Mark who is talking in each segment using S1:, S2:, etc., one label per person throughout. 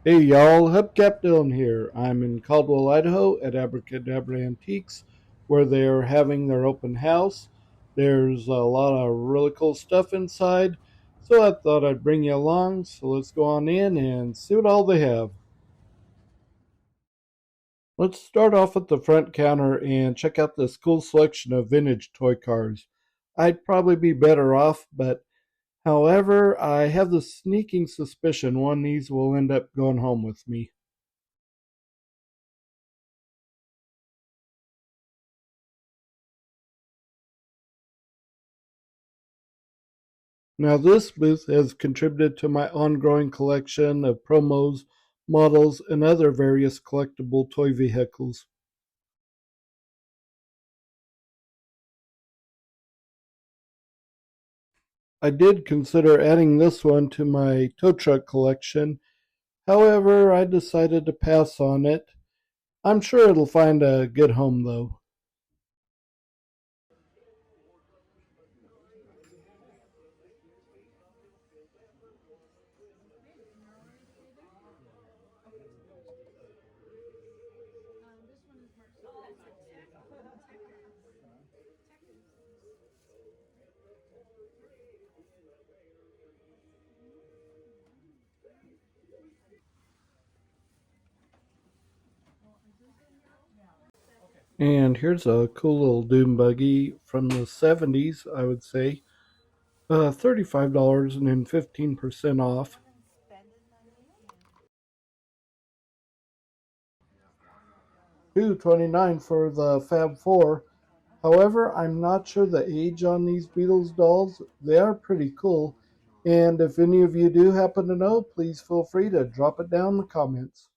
S1: Hey y'all, Hubcap Dylan here. I'm in Caldwell, Idaho at Abracadabra Antiques where they're having their open house. There's a lot of really cool stuff inside, so I thought I'd bring you along. So let's go on in and see what all they have. Let's start off at the front counter and check out this cool selection of vintage toy cars. I'd probably be better off, but however, I have the sneaking suspicion one of these will end up going home with me. Now, this booth has contributed to my ongoing collection of promos, models, and other various collectible toy vehicles. I did consider adding this one to my tow truck collection. However, I decided to pass on it. I'm sure it'll find a good home, though. And here's a cool little Doom buggy from the 70s, I would say. $35 and then 15% off. $229 for the Fab Four. However, I'm not sure the age on these Beatles dolls. They are pretty cool. And if any of you do happen to know, please feel free to drop it down in the comments.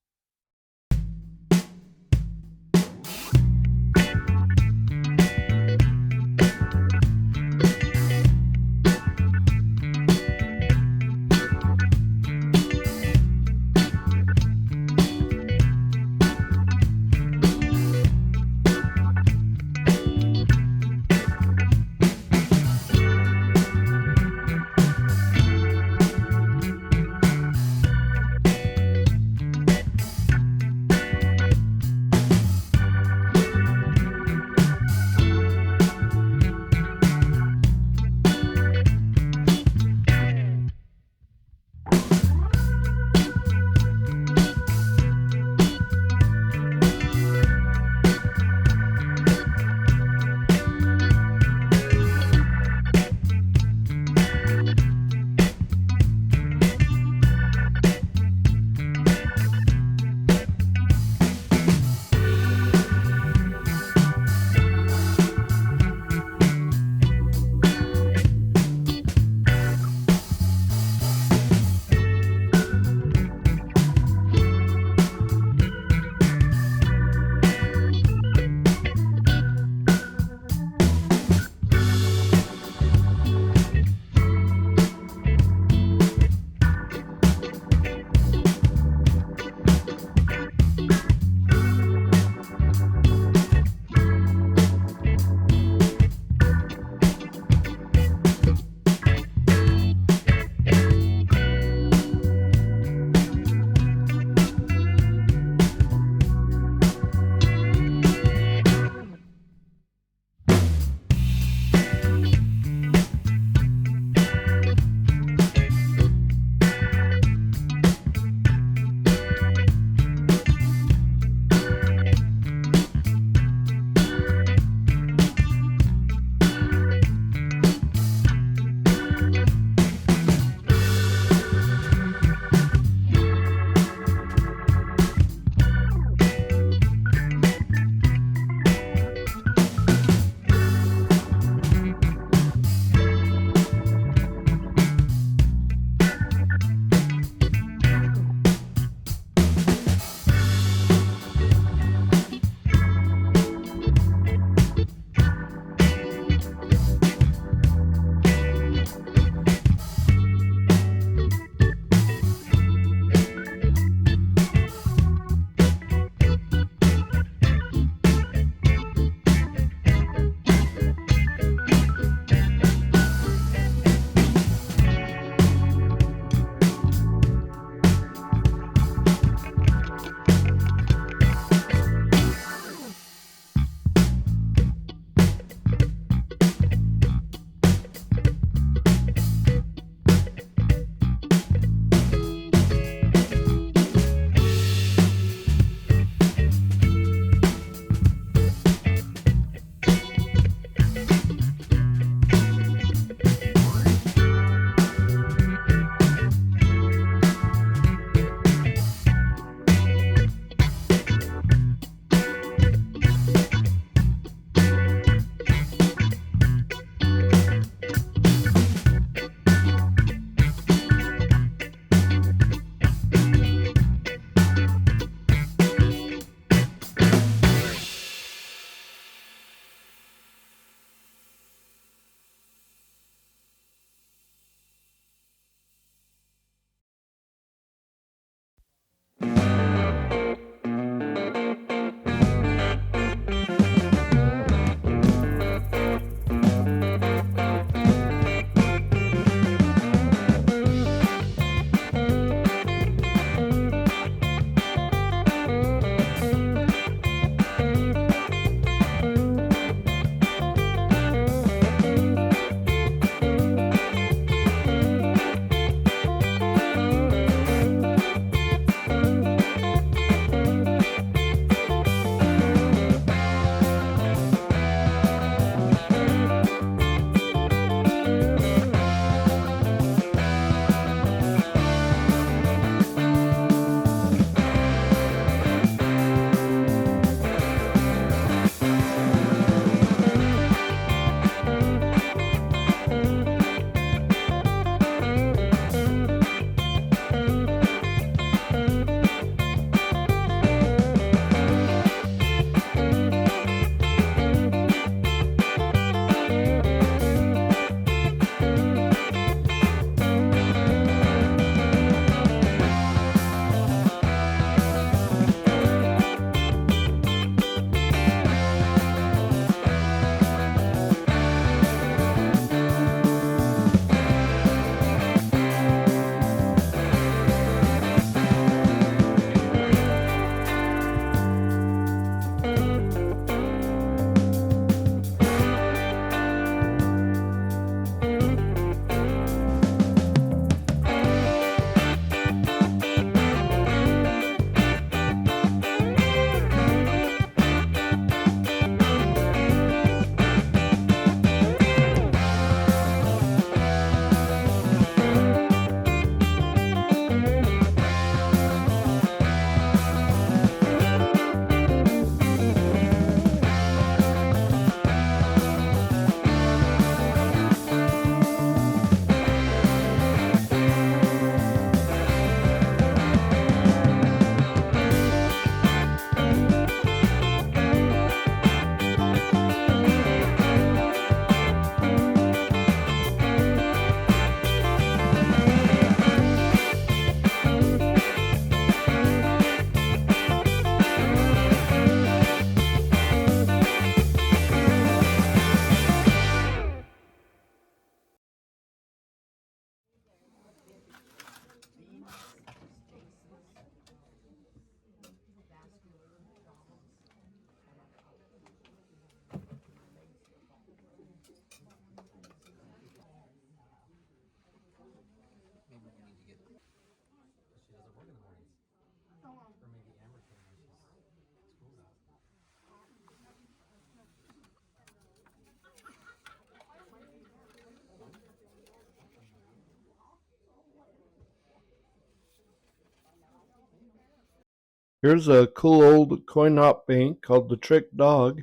S1: Here's a cool old coin op bank called the Trick Dog.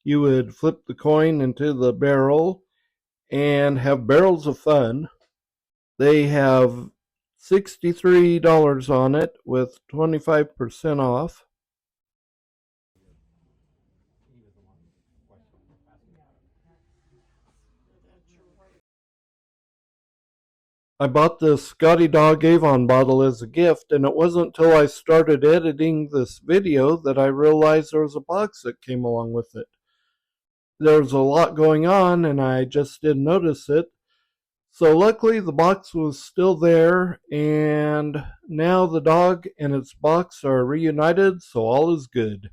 S1: You would flip the coin into the barrel and have barrels of fun. They have $63 on it with 25% off. I bought this Scotty Dog Avon bottle as a gift, and it wasn't until I started editing this video that I realized there was a box that came along with it. There was a lot going on, and I just didn't notice it. So luckily the box was still there, and now the dog and its box are reunited, so all is good.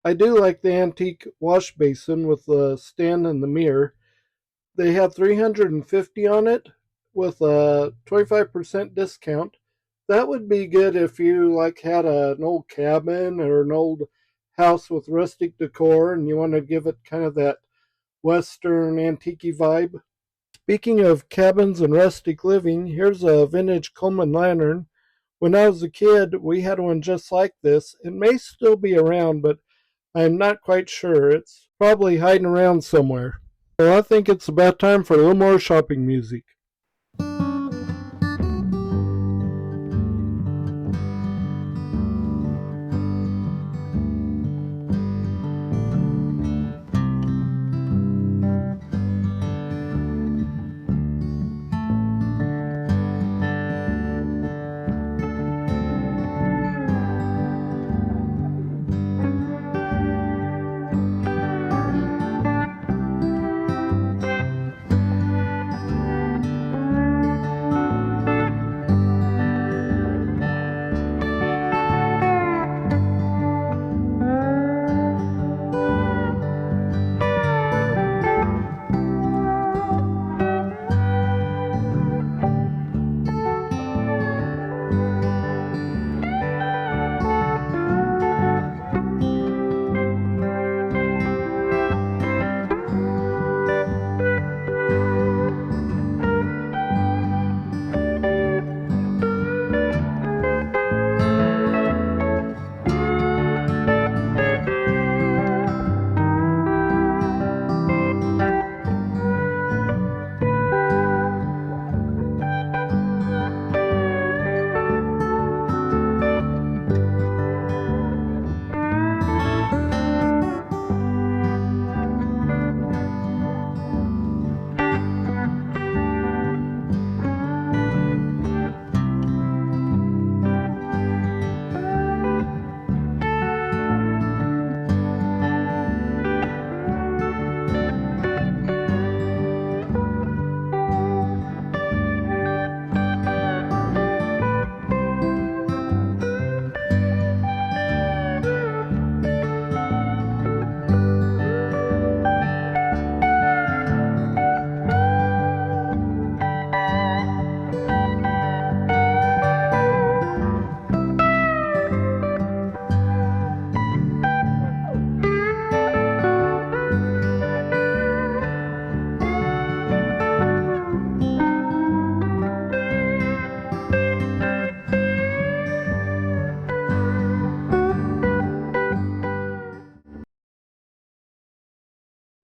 S1: I do like the antique wash basin with the stand and the mirror. They have 350 on it with a 25% discount. That would be good if you like had an old cabin or an old house with rustic decor and you want to give it kind of that western antique vibe. Speaking of cabins and rustic living, here's a vintage Coleman lantern. When I was a kid, we had one just like this. It may still be around, but I'm not quite sure. It's probably hiding around somewhere. So I think it's about time for a little more shopping music.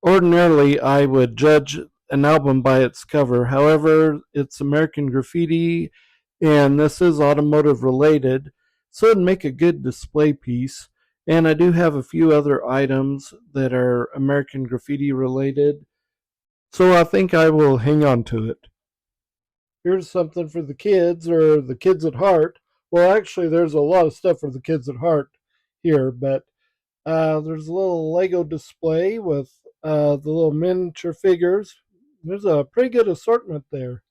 S1: Ordinarily, I would judge an album by its cover. However, it's American Graffiti, and this is automotive related, so it'd make a good display piece. And I do have a few other items that are American Graffiti related, so I think I will hang on to it. Here's something for the kids or the kids at heart. Well, actually, there's a lot of stuff for the kids at heart here, but there's a little Lego display with the little miniature figures. There's a pretty good assortment there.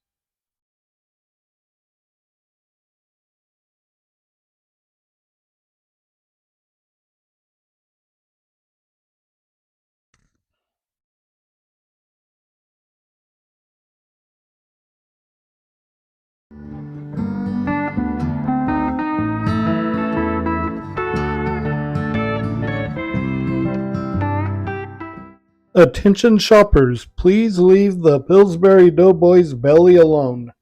S1: Attention shoppers, please leave the Pillsbury Doughboy's belly alone.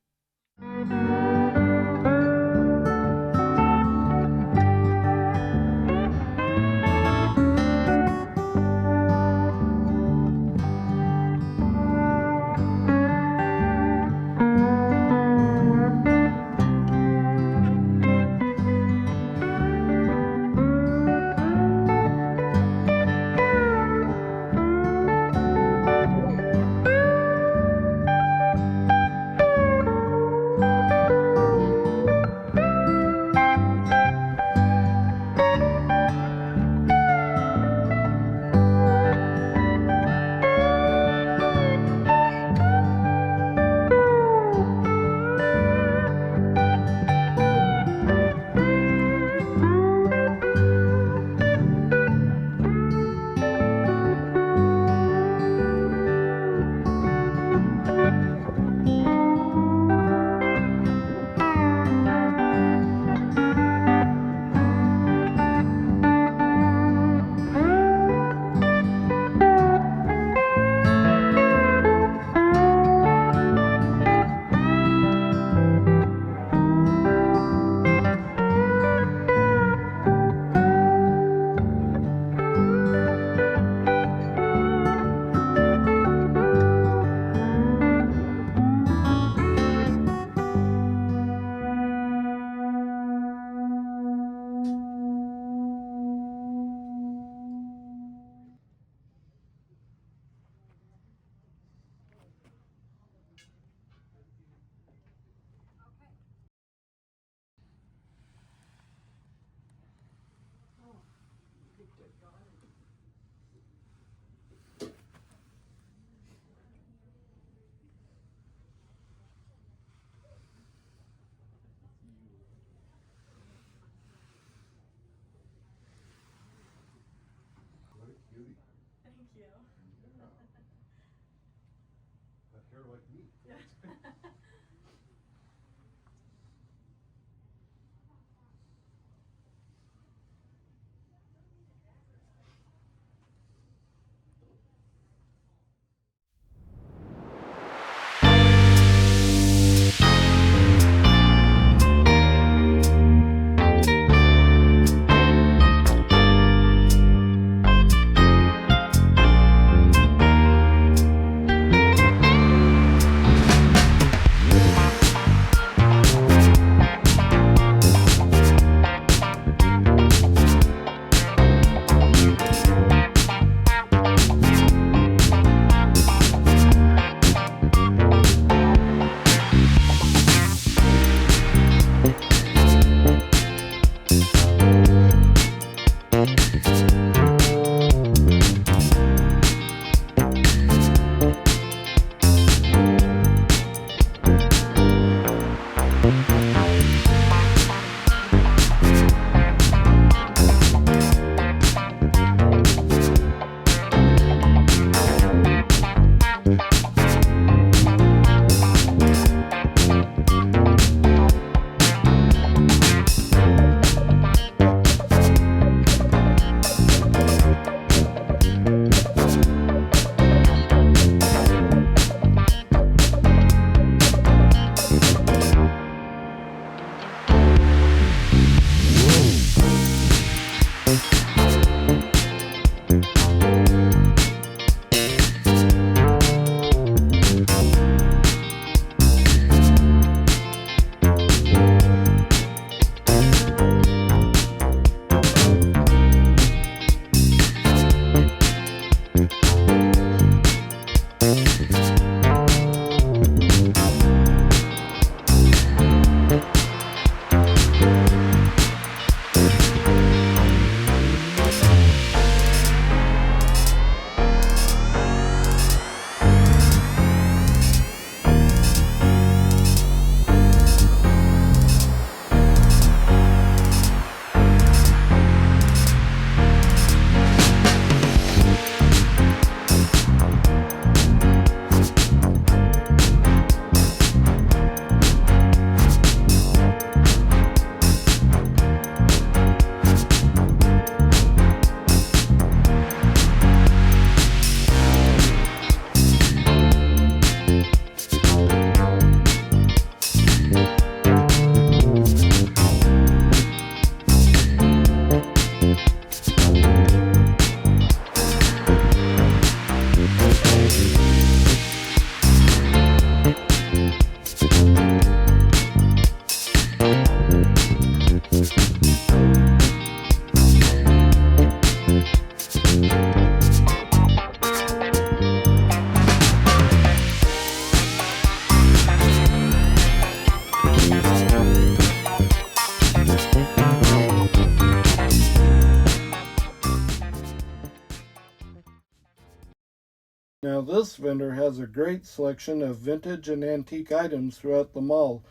S1: Now this vendor has a great selection of vintage and antique items throughout the mall,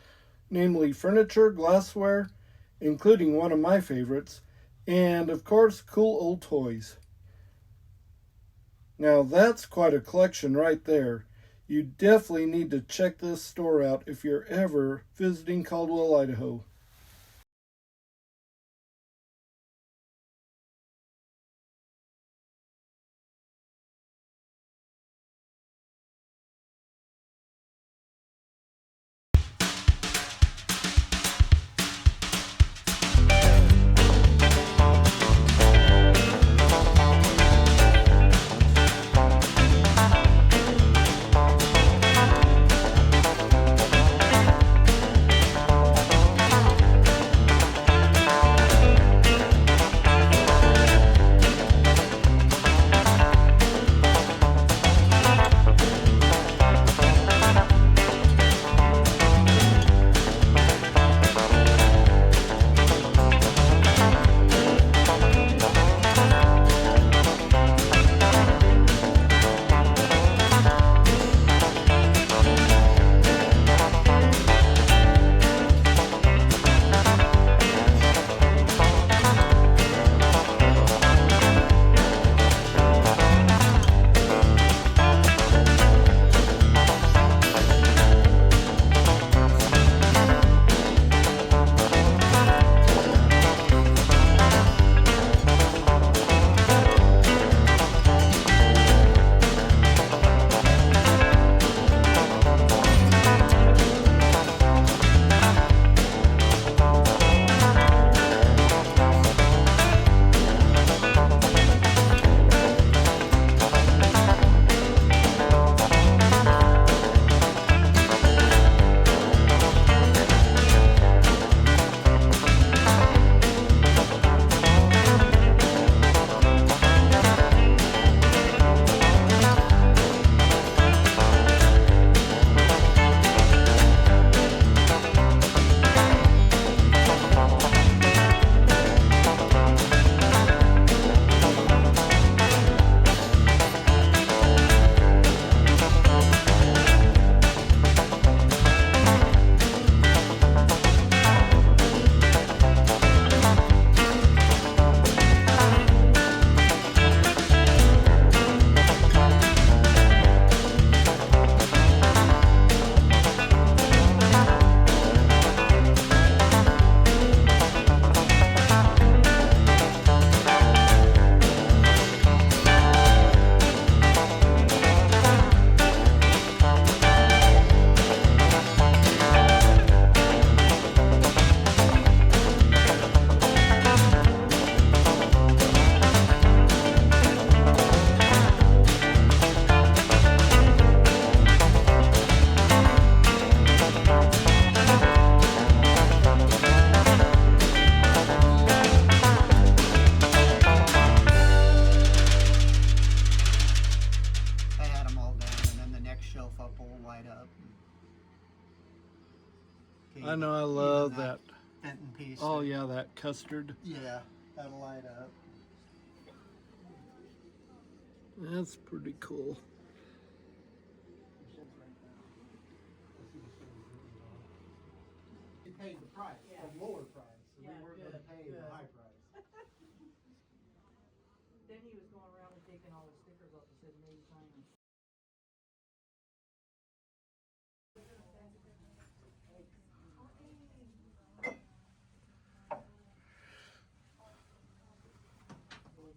S1: namely furniture, glassware, including one of my favorites, and of course cool old toys. Now that's quite a collection right there. You definitely need to check this store out if you're ever visiting Caldwell, Idaho. I know, I love that.
S2: Fenton piece.
S1: Oh yeah, that custard.
S2: Yeah, that'll light up.
S1: That's pretty cool.
S2: We paid the price, the lower price, so we weren't going to pay the high price.
S3: Then he was going around and taking all the stickers off that said made China.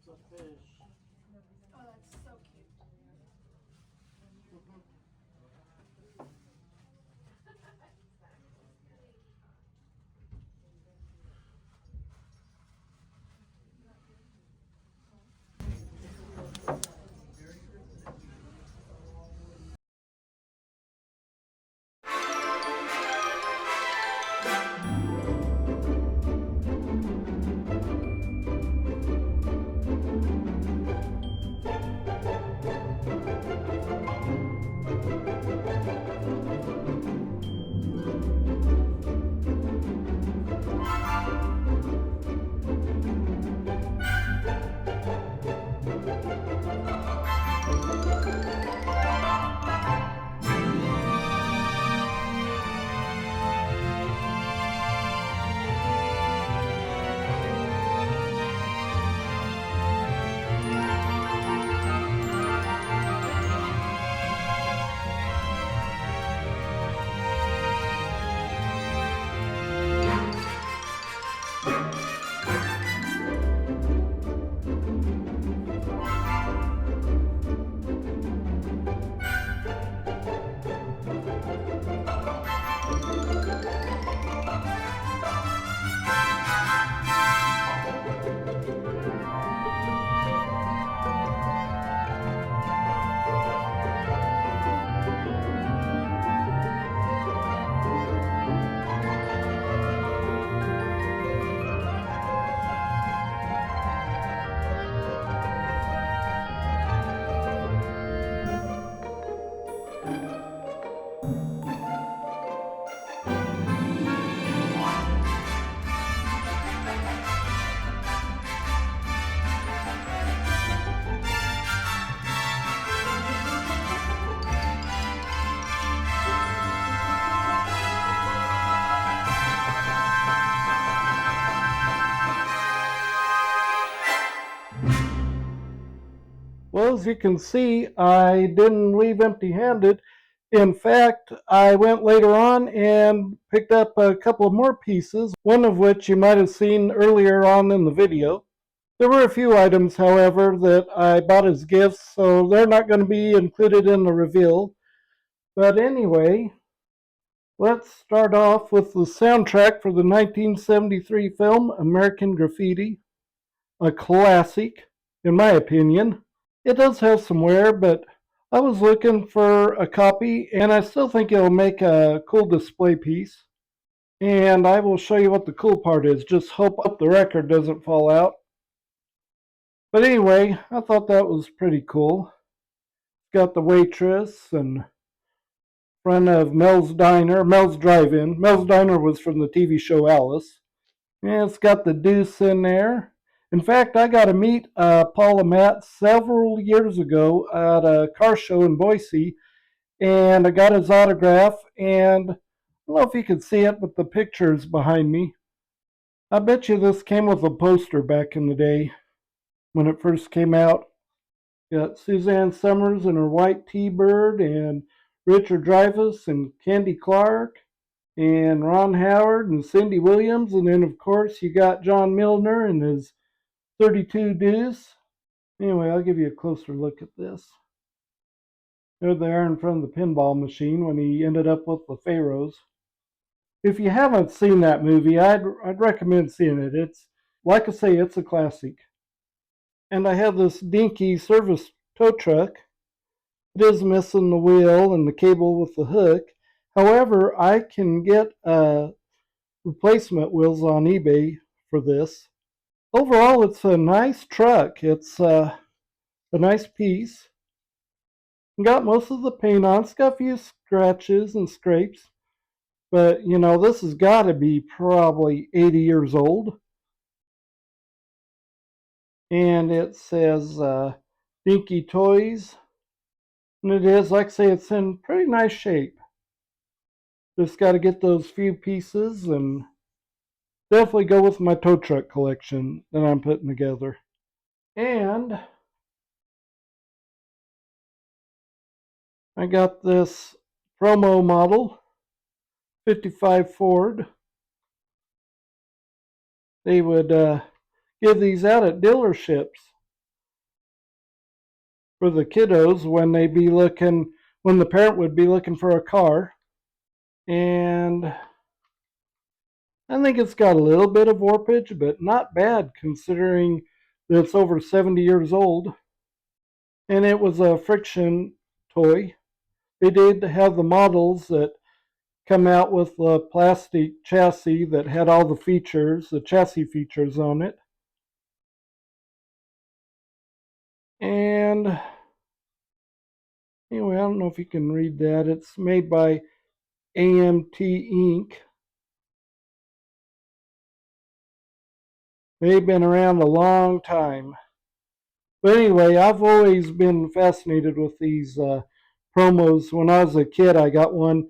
S3: It's a fish.
S4: Oh, that's so cute.
S1: Well, as you can see, I didn't leave empty-handed. In fact, I went later on and picked up a couple of more pieces, one of which you might have seen earlier on in the video. There were a few items, however, that I bought as gifts, so they're not going to be included in the reveal. But anyway, let's start off with the soundtrack for the 1973 film American Graffiti, a classic, in my opinion. It does have some wear, but I was looking for a copy, and I still think it'll make a cool display piece. And I will show you what the cool part is. Just hope the record doesn't fall out. But anyway, I thought that was pretty cool. Got the waitress and front of Mel's Diner, Mel's Drive-In. Mel's Diner was from the TV show Alice. And it's got the deuce in there. In fact, I got to meet Paul and Matt several years ago at a car show in Boise, and I got his autograph, and I don't know if you can see it, but the picture's behind me. I bet you this came with a poster back in the day when it first came out. Got Suzanne Summers in her white T-Bird, and Richard Dreyfuss and Candy Clark, and Ron Howard and Cindy Williams, and then of course you got John Milner and his 32 Deuce. Anyway, I'll give you a closer look at this. There they are in front of the pinball machine when he ended up with the Pharaohs. If you haven't seen that movie, I'd recommend seeing it. It's, like I say, it's a classic. And I have this dinky service tow truck. It is missing the wheel and the cable with the hook. However, I can get replacement wheels on eBay for this. Overall, it's a nice truck. It's a nice piece. Got most of the paint on. It's got a few scratches and scrapes. But, you know, this has got to be probably 80 years old. And it says Dinky Toys. And it is, like I say, it's in pretty nice shape. Just got to get those few pieces and definitely go with my tow truck collection that I'm putting together. And I got this promo model, 55 Ford. They would give these out at dealerships for the kiddos when they'd be looking, when the parent would be looking for a car. And I think it's got a little bit of warpage, but not bad considering that it's over 70 years old. And it was a friction toy. They did have the models that come out with the plastic chassis that had all the features, the chassis features on it. And anyway, I don't know if you can read that. It's made by AMT Inc. They've been around a long time. But anyway, I've always been fascinated with these promos. When I was a kid, I got one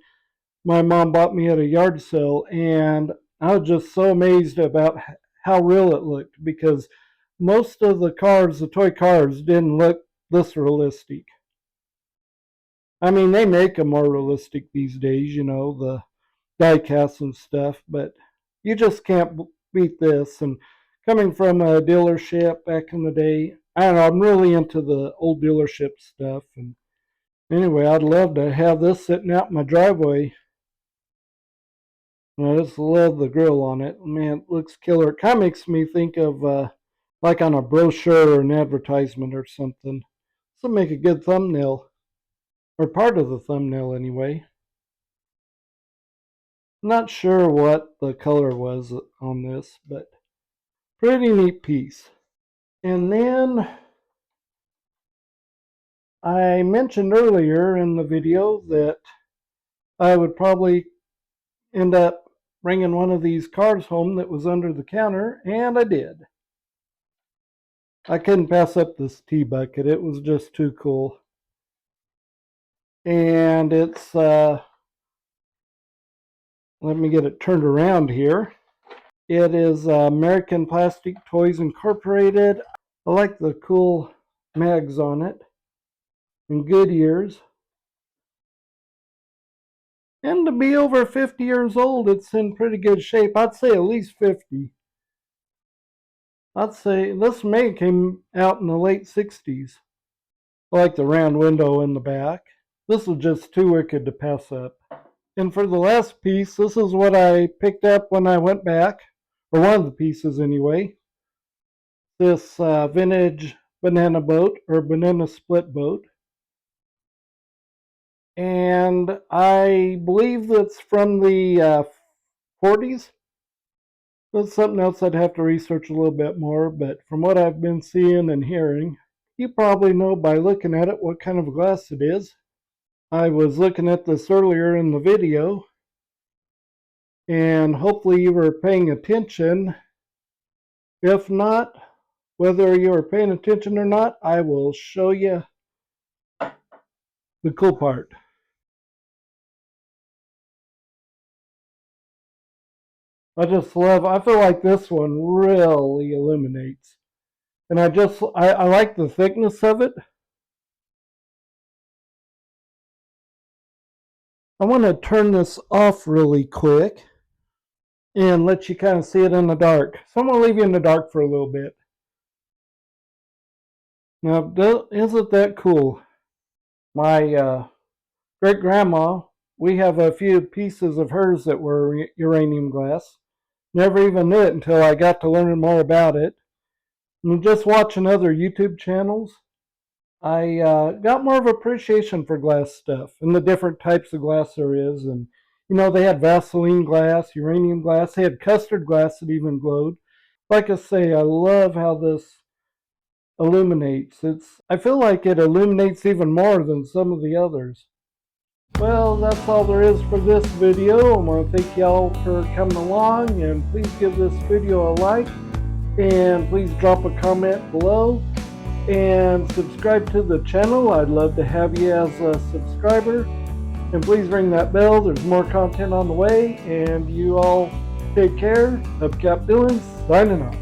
S1: my mom bought me at a yard sale, and I was just so amazed about how real it looked, because most of the cars, the toy cars, didn't look this realistic. I mean, they make them more realistic these days, you know, the die casts and stuff, but you just can't beat this. And coming from a dealership back in the day, I don't know, I'm really into the old dealership stuff. And anyway, I'd love to have this sitting out in my driveway. I just love the grill on it. Man, it looks killer. It kind of makes me think of like on a brochure or an advertisement or something. This will make a good thumbnail, or part of the thumbnail anyway. Not sure what the color was on this, but pretty neat piece. And then I mentioned earlier in the video that I would probably end up bringing one of these cars home that was under the counter, and I did. I couldn't pass up this tea bucket. It was just too cool. And it's, let me get it turned around here. It is American Plastic Toys Incorporated. I like the cool mags on it. in good years. And to be over 50 years old, it's in pretty good shape. I'd say at least 50. I'd say this May came out in the late 60s. I like the round window in the back. This was just too wicked to pass up. And for the last piece, this is what I picked up when I went back, or one of the pieces anyway. This vintage banana boat, or banana split boat. And I believe that's from the 40s. That's something else I'd have to research a little bit more, but from what I've been seeing and hearing, you probably know by looking at it what kind of glass it is. I was looking at this earlier in the video, and hopefully you were paying attention. If not, whether you were paying attention or not, I will show you the cool part. I feel like this one really illuminates. And I like the thickness of it. I want to turn this off really quick and let you kind of see it in the dark. So I'm going to leave you in the dark for a little bit. Now, isn't that cool? My great-grandma, we have a few pieces of hers that were uranium glass. Never even knew it until I got to learn more about it. And just watching other YouTube channels, I got more of appreciation for glass stuff and the different types of glass there is. And, you know, they had Vaseline glass, uranium glass. They had custard glass that even glowed. Like I say, I love how this illuminates. I feel like it illuminates even more than some of the others. Well, that's all there is for this video. I want to thank y'all for coming along, and please give this video a like, and please drop a comment below, and subscribe to the channel. I'd love to have you as a subscriber, and please ring that bell. There's more content on the way, and you all take care. Hubcap Dylan, signing off.